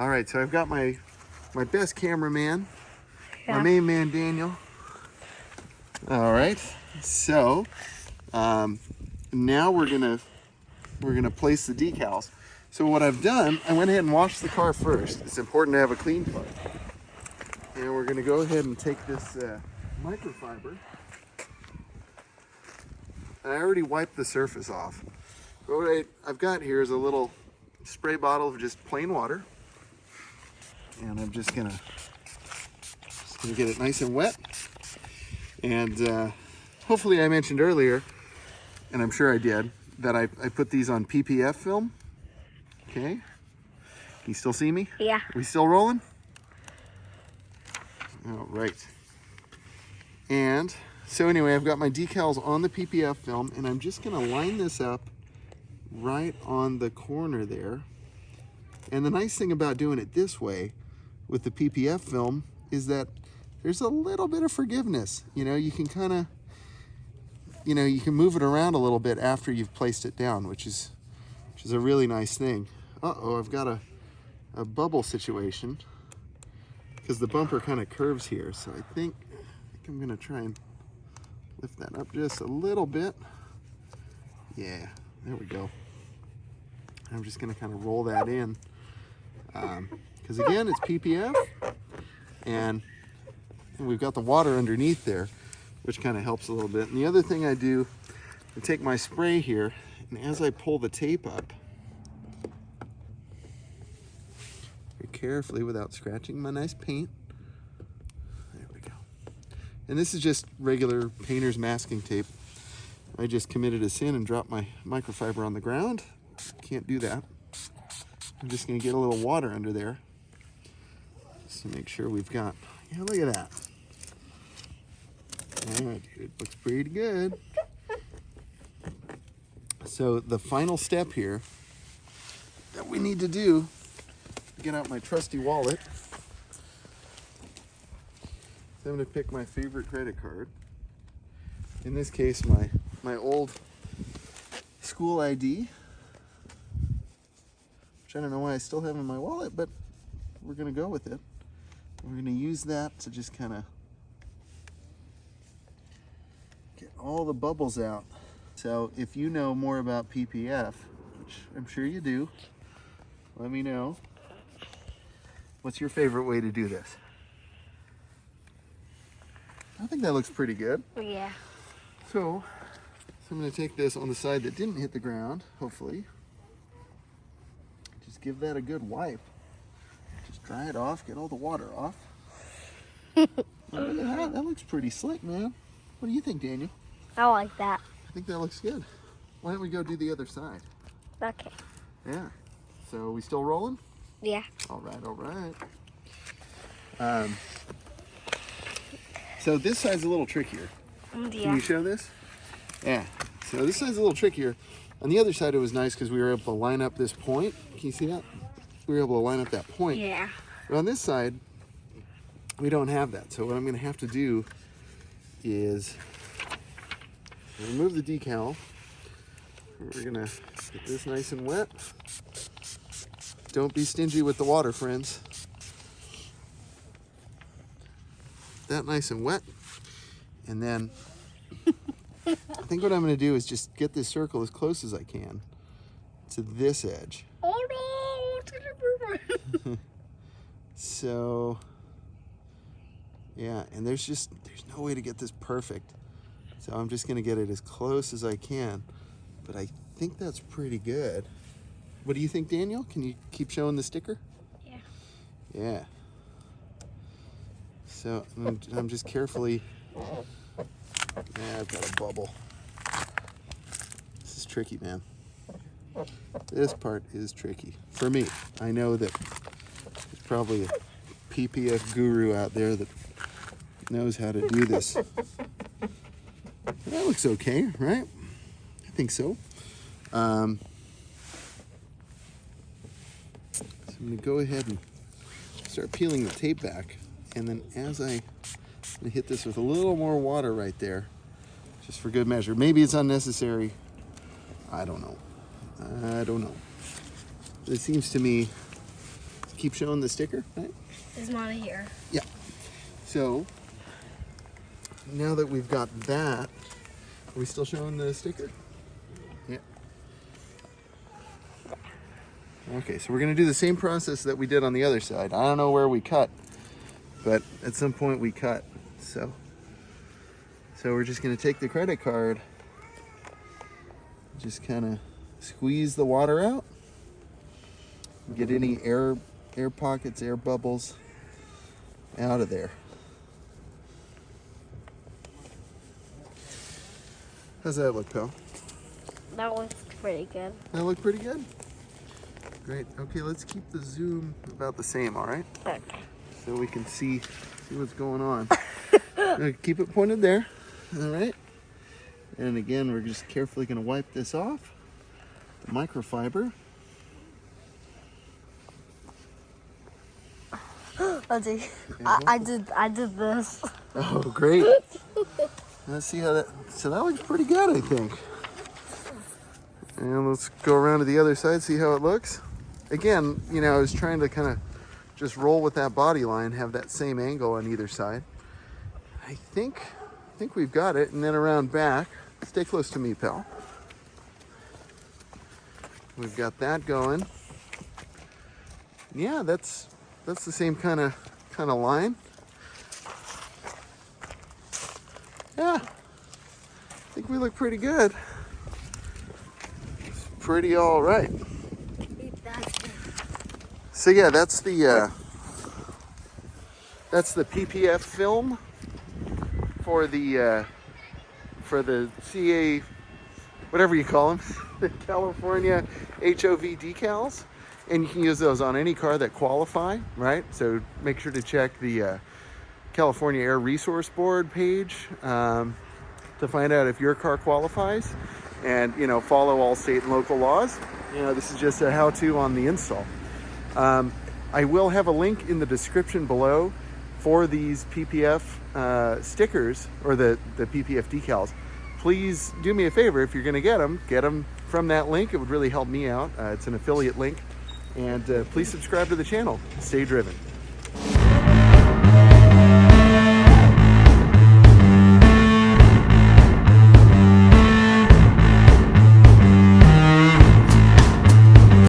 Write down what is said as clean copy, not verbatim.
All right, so I've got my best cameraman, Yeah. my main man, Daniel. All right, so now we're gonna place the decals. So what I've done, I went ahead and washed the car first. It's important to have a clean car. And we're gonna go ahead and take this microfiber. I already wiped the surface off. What I've got here is a little spray bottle of just plain water. And I'm just gonna get it nice and wet. And hopefully I mentioned earlier, and I'm sure I did, that I put these on PPF film. Okay. Can you still see me? Yeah. We still rolling? All right. And so anyway, I've got my decals on the PPF film, and I'm just gonna line this up right on the corner there. And the nice thing about doing it this way with the PPF film is that there's a little bit of forgiveness. You know, you can kind of, you can move it around a little bit after you've placed it down, which is a really nice thing. Uh-oh, I've got a bubble situation because the bumper kind of curves here. So I think I'm gonna try and lift that up just a little bit. Yeah, there we go. I'm just gonna kind of roll that in. Because again, it's PPF, and we've got the water underneath there, which kind of helps a little bit. And the other thing I do, I take my spray here, and as I pull the tape up, very carefully without scratching my nice paint, there we go. And this is just regular painter's masking tape. I just committed a sin and dropped my microfiber on the ground. Can't do that. I'm just gonna get a little water under there just to make sure we've got, yeah, look at that. All right, it looks pretty good. So the final step here that we need to do, get out my trusty wallet. So I'm gonna pick my favorite credit card. In this case, my old school ID. I don't know why I still have in my wallet, but we're gonna go with it. We're gonna use that to just kind of get all the bubbles out. So if you know more about PPF, which I'm sure you do, let me know. What's your favorite way to do this? I think that looks pretty good. Yeah. So I'm gonna take this on the side that didn't hit the ground, hopefully. Just give that a good wipe. Just dry it off, get all the water off. Look at that. That looks pretty slick, man. What do you think, Daniel? I like that. I think that looks good. Why don't we go do the other side? Okay. Yeah. So we still rolling? Yeah. All right, all right. So this side's a little trickier. Yeah. Can you show this? Yeah. So this side's a little trickier. On the other side, it was nice because we were able to line up this point. Can you see that? We were able to line up that point. Yeah. But on this side, we don't have that. So what I'm going to have to do is remove the decal. We're going to get this nice and wet. Don't be stingy with the water, friends. That nice and wet. And then I think what I'm going to do is just get this circle as close as I can to this edge. Oh no! So, yeah, and there's no way to get this perfect. So I'm just going to get it as close as I can. But I think that's pretty good. What do you think, Daniel? Can you keep showing the sticker? Yeah. Yeah. So I'm just carefully. Yeah, I've got a bubble. This is tricky, man. This part is tricky. For me, I know that there's probably a PPF guru out there that knows how to do this. That looks okay, right? I think so. So I'm gonna go ahead and start peeling the tape back. And then as I'm gonna hit this with a little more water right there, just for good measure. Maybe it's unnecessary. I don't know. It seems to me to keep showing the sticker, right? There's not here. Yeah. So now that we've got that, are we still showing the sticker? Yeah. Okay, so we're going to do the same process that we did on the other side. I don't know where we cut, but at some point we cut. So we're just going to take the credit card, just kind of squeeze the water out, get any air pockets, air bubbles out of there. How's that look, pal? That looks pretty good. That look pretty good? Great. Okay, let's keep the zoom about the same, all right? Okay. So we can see what's going on. Keep it pointed there, all right? And again, we're just carefully going to wipe this off. The microfiber. Let's see. I did this. Oh, great. Let's see how that, so that looks pretty good, I think. And let's go around to the other side, see how it looks. Again, you know, I was trying to kind of just roll with that body line, have that same angle on either side. I think we've got it. And then around back, stay close to me, pal. We've got that going. Yeah, that's the same kind of line. Yeah, I think we look pretty good. It's pretty all right. So yeah, that's the PPF film for the CA, whatever you call them, the California HOV decals, and you can use those on any car that qualify, right? So make sure to check the California Air Resource Board page to find out if your car qualifies, and you know, follow all state and local laws. You know, this is just a how-to on the install. I will have a link in the description below for these PPF stickers, or the PPF decals. Please do me a favor, if you're going to get them from that link. It would really help me out. It's an affiliate link. And please subscribe to the channel. Stay driven.